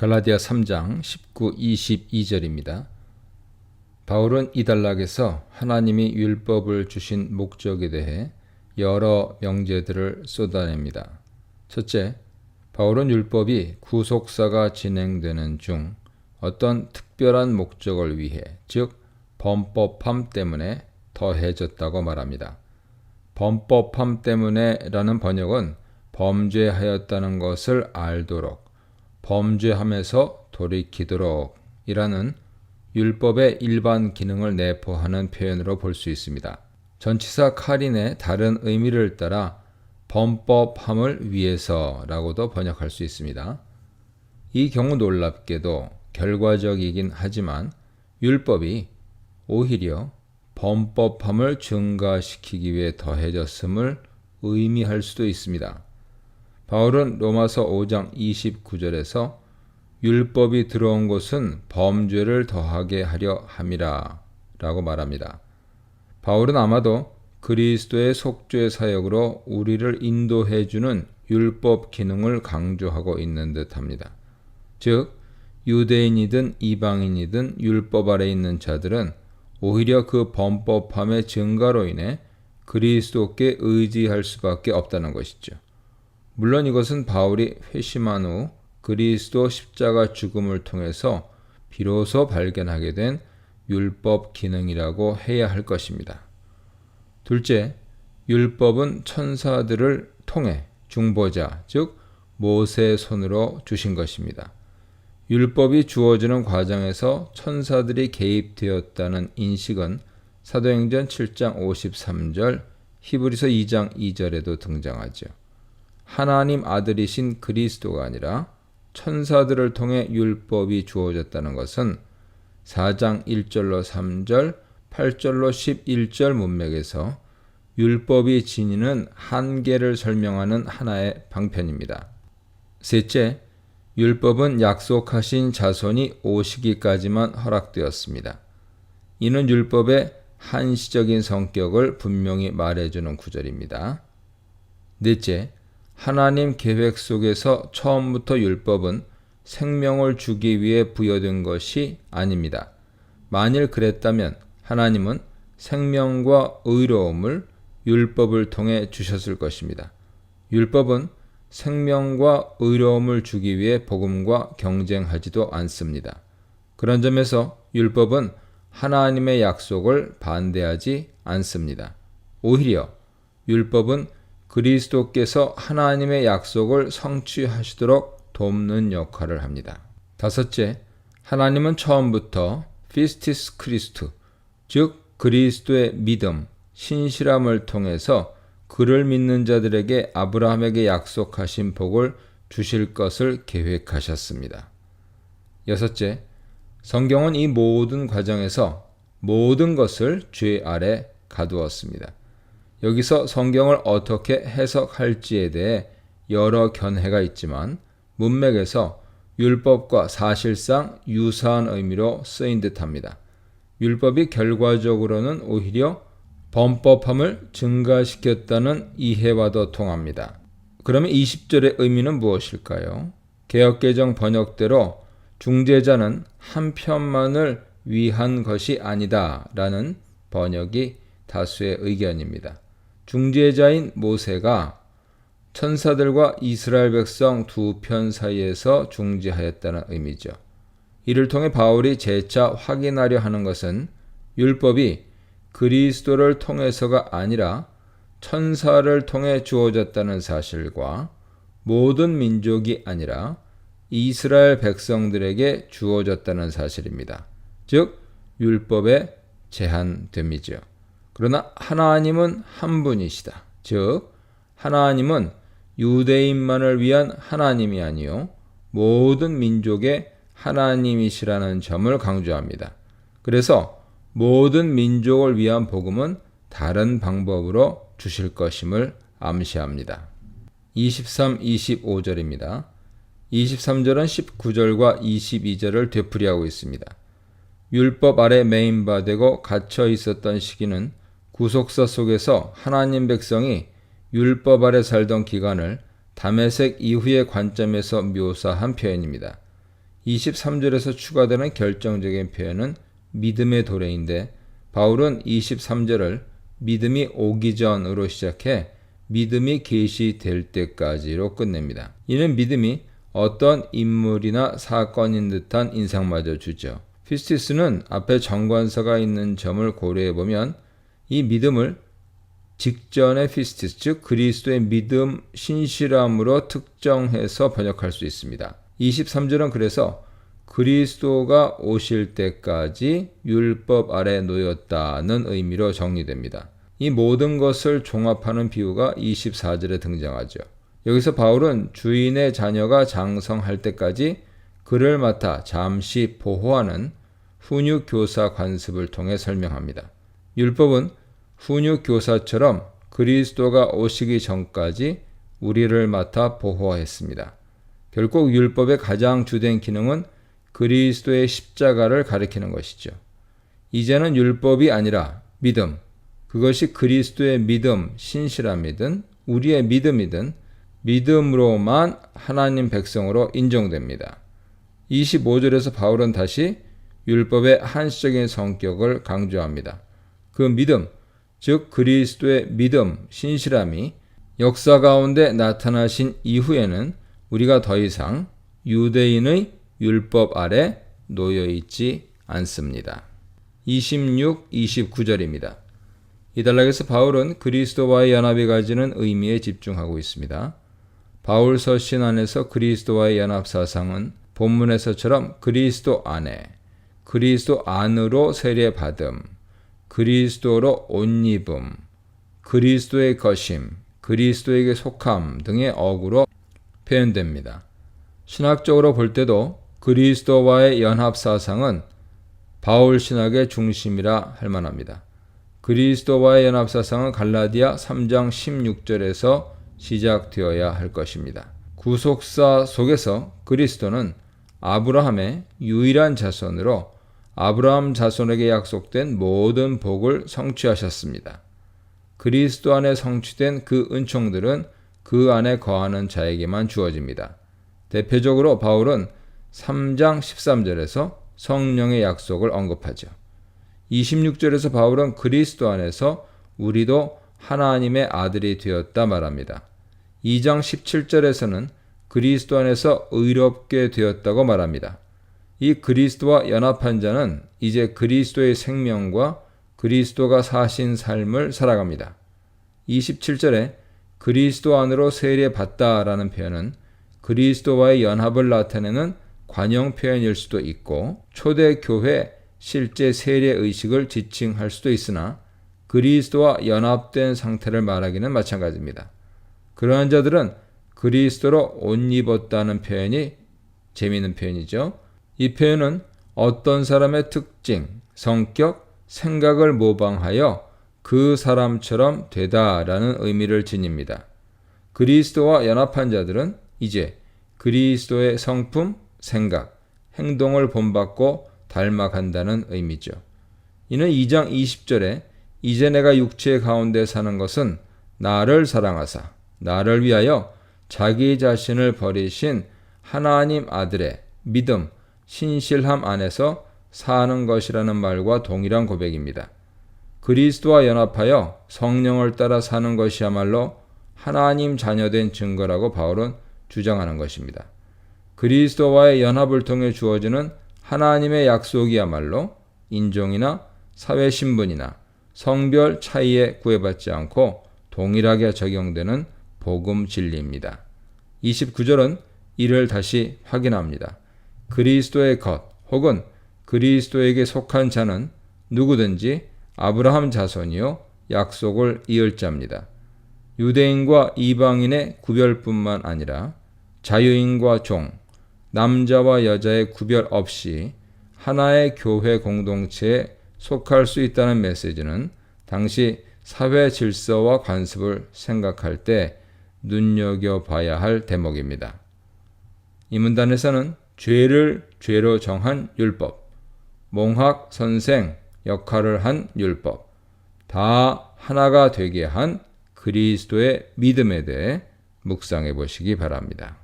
갈라디아 3장 19, 22절입니다. 바울은 이 단락에서 하나님이 율법을 주신 목적에 대해 여러 명제들을 쏟아냅니다. 첫째, 바울은 율법이 구속사가 진행되는 중 어떤 특별한 목적을 위해, 즉 범법함 때문에 더해졌다고 말합니다. 범법함 때문에 라는 번역은 범죄하였다는 것을 알도록, 범죄함에서 돌이키도록 이라는 율법의 일반 기능을 내포하는 표현으로 볼 수 있습니다. 전치사 카린의 다른 의미를 따라 범법함을 위해서라고도 번역할 수 있습니다. 이 경우 놀랍게도 결과적이긴 하지만 율법이 오히려 범법함을 증가시키기 위해 더해졌음을 의미할 수도 있습니다. 바울은 로마서 5장 29절에서 율법이 들어온 것은 범죄를 더하게 하려 함이라 라고 말합니다. 바울은 아마도 그리스도의 속죄 사역으로 우리를 인도해주는 율법 기능을 강조하고 있는 듯합니다. 즉 유대인이든 이방인이든 율법 아래 있는 자들은 오히려 그 범법함의 증가로 인해 그리스도께 의지할 수밖에 없다는 것이죠. 물론 이것은 바울이 회심한 후 그리스도 십자가 죽음을 통해서 비로소 발견하게 된 율법 기능이라고 해야 할 것입니다. 둘째, 율법은 천사들을 통해 중보자, 즉 모세의 손으로 주신 것입니다. 율법이 주어지는 과정에서 천사들이 개입되었다는 인식은 사도행전 7장 53절, 히브리서 2장 2절에도 등장하죠. 하나님 아들이신 그리스도가 아니라 천사들을 통해 율법이 주어졌다는 것은 4장 1절로 3절, 8절로 11절 문맥에서 율법이 지니는 한계를 설명하는 하나의 방편입니다. 셋째, 율법은 약속하신 자손이 오시기까지만 허락되었습니다. 이는 율법의 한시적인 성격을 분명히 말해주는 구절입니다. 넷째, 하나님 계획 속에서 처음부터 율법은 생명을 주기 위해 부여된 것이 아닙니다. 만일 그랬다면 하나님은 생명과 의로움을 율법을 통해 주셨을 것입니다. 율법은 생명과 의로움을 주기 위해 복음과 경쟁하지도 않습니다. 그런 점에서 율법은 하나님의 약속을 반대하지 않습니다. 오히려 율법은 그리스도께서 하나님의 약속을 성취하시도록 돕는 역할을 합니다. 다섯째, 하나님은 처음부터 피스티스 크리스투, 즉 그리스도의 믿음, 신실함을 통해서 그를 믿는 자들에게 아브라함에게 약속하신 복을 주실 것을 계획하셨습니다. 여섯째, 성경은 이 모든 과정에서 모든 것을 죄 아래 가두었습니다. 여기서 성경을 어떻게 해석할지에 대해 여러 견해가 있지만 문맥에서 율법과 사실상 유사한 의미로 쓰인 듯합니다. 율법이 결과적으로는 오히려 범법함을 증가시켰다는 이해와도 통합니다. 그러면 20절의 의미는 무엇일까요? 개역개정 번역대로 중재자는 한 편만을 위한 것이 아니다 라는 번역이 다수의 의견입니다. 중재자인 모세가 천사들과 이스라엘 백성 두 편 사이에서 중재하였다는 의미죠. 이를 통해 바울이 재차 확인하려 하는 것은 율법이 그리스도를 통해서가 아니라 천사를 통해 주어졌다는 사실과 모든 민족이 아니라 이스라엘 백성들에게 주어졌다는 사실입니다. 즉 율법의 제한됨이죠. 그러나 하나님은 한 분이시다. 즉 하나님은 유대인만을 위한 하나님이 아니요 모든 민족의 하나님이시라는 점을 강조합니다. 그래서 모든 민족을 위한 복음은 다른 방법으로 주실 것임을 암시합니다. 23, 25절입니다. 23절은 19절과 22절을 되풀이하고 있습니다. 율법 아래 매인바되고 갇혀 있었던 시기는 구속사 속에서 하나님 백성이 율법 아래 살던 기간을 다메섹 이후의 관점에서 묘사한 표현입니다. 23절에서 추가되는 결정적인 표현은 믿음의 도래인데 바울은 23절을 믿음이 오기 전으로 시작해 믿음이 계시될 때까지로 끝냅니다. 이는 믿음이 어떤 인물이나 사건인 듯한 인상마저 주죠. 피스티스는 앞에 정관사가 있는 점을 고려해보면 이 믿음을 직전의 피스티스, 즉 그리스도의 믿음, 신실함으로 특정해서 번역할 수 있습니다. 23절은 그래서 그리스도가 오실 때까지 율법 아래 놓였다는 의미로 정리됩니다. 이 모든 것을 종합하는 비유가 24절에 등장하죠. 여기서 바울은 주인의 자녀가 장성할 때까지 그를 맡아 잠시 보호하는 훈육교사 관습을 통해 설명합니다. 율법은 훈육교사처럼 그리스도가 오시기 전까지 우리를 맡아 보호했습니다. 결국 율법의 가장 주된 기능은 그리스도의 십자가를 가리키는 것이죠. 이제는 율법이 아니라 믿음, 그것이 그리스도의 믿음, 신실함이든 우리의 믿음이든 믿음으로만 하나님 백성으로 인정됩니다. 25절에서 바울은 다시 율법의 한시적인 성격을 강조합니다. 그 믿음, 즉 그리스도의 믿음, 신실함이 역사 가운데 나타나신 이후에는 우리가 더 이상 유대인의 율법 아래 놓여 있지 않습니다. 26, 29절입니다. 이 단락에서 바울은 그리스도와의 연합이 가지는 의미에 집중하고 있습니다. 바울 서신 안에서 그리스도와의 연합 사상은 본문에서처럼 그리스도 안에, 그리스도 안으로 세례받음, 그리스도로 옷 입음, 그리스도의 것임, 그리스도에게 속함 등의 어구로 표현됩니다. 신학적으로 볼 때도 그리스도와의 연합 사상은 바울 신학의 중심이라 할 만합니다. 그리스도와의 연합 사상은 갈라디아 3장 16절에서 시작되어야 할 것입니다. 구속사 속에서 그리스도는 아브라함의 유일한 자손으로 아브라함 자손에게 약속된 모든 복을 성취하셨습니다. 그리스도 안에 성취된 그 은총들은 그 안에 거하는 자에게만 주어집니다. 대표적으로 바울은 3장 13절에서 성령의 약속을 언급하죠. 26절에서 바울은 그리스도 안에서 우리도 하나님의 아들이 되었다 말합니다. 2장 17절에서는 그리스도 안에서 의롭게 되었다고 말합니다. 이 그리스도와 연합한 자는 이제 그리스도의 생명과 그리스도가 사신 삶을 살아갑니다. 27절에 그리스도 안으로 세례받다라는 표현은 그리스도와의 연합을 나타내는 관용 표현일 수도 있고 초대교회 실제 세례의식을 지칭할 수도 있으나 그리스도와 연합된 상태를 말하기는 마찬가지입니다. 그러한 자들은 그리스도로 옷 입었다는 표현이 재미있는 표현이죠. 이 표현은 어떤 사람의 특징, 성격, 생각을 모방하여 그 사람처럼 되다라는 의미를 지닙니다. 그리스도와 연합한 자들은 이제 그리스도의 성품, 생각, 행동을 본받고 닮아간다는 의미죠. 이는 2장 20절에 이제 내가 육체 가운데 사는 것은 나를 사랑하사 나를 위하여 자기 자신을 버리신 하나님 아들의 믿음, 신실함 안에서 사는 것이라는 말과 동일한 고백입니다. 그리스도와 연합하여 성령을 따라 사는 것이야말로 하나님 자녀된 증거라고 바울은 주장하는 것입니다. 그리스도와의 연합을 통해 주어지는 하나님의 약속이야말로 인종이나 사회 신분이나 성별 차이에 구애받지 않고 동일하게 적용되는 복음 진리입니다. 29절은 이를 다시 확인합니다. 그리스도의 것 혹은 그리스도에게 속한 자는 누구든지 아브라함 자손이요 약속을 이을 자입니다. 유대인과 이방인의 구별뿐만 아니라 자유인과 종, 남자와 여자의 구별 없이 하나의 교회 공동체에 속할 수 있다는 메시지는 당시 사회 질서와 관습을 생각할 때 눈여겨봐야 할 대목입니다. 이 문단에서는 죄를 죄로 정한 율법, 몽학 선생 역할을 한 율법, 다 하나가 되게 한 그리스도의 믿음에 대해 묵상해 보시기 바랍니다.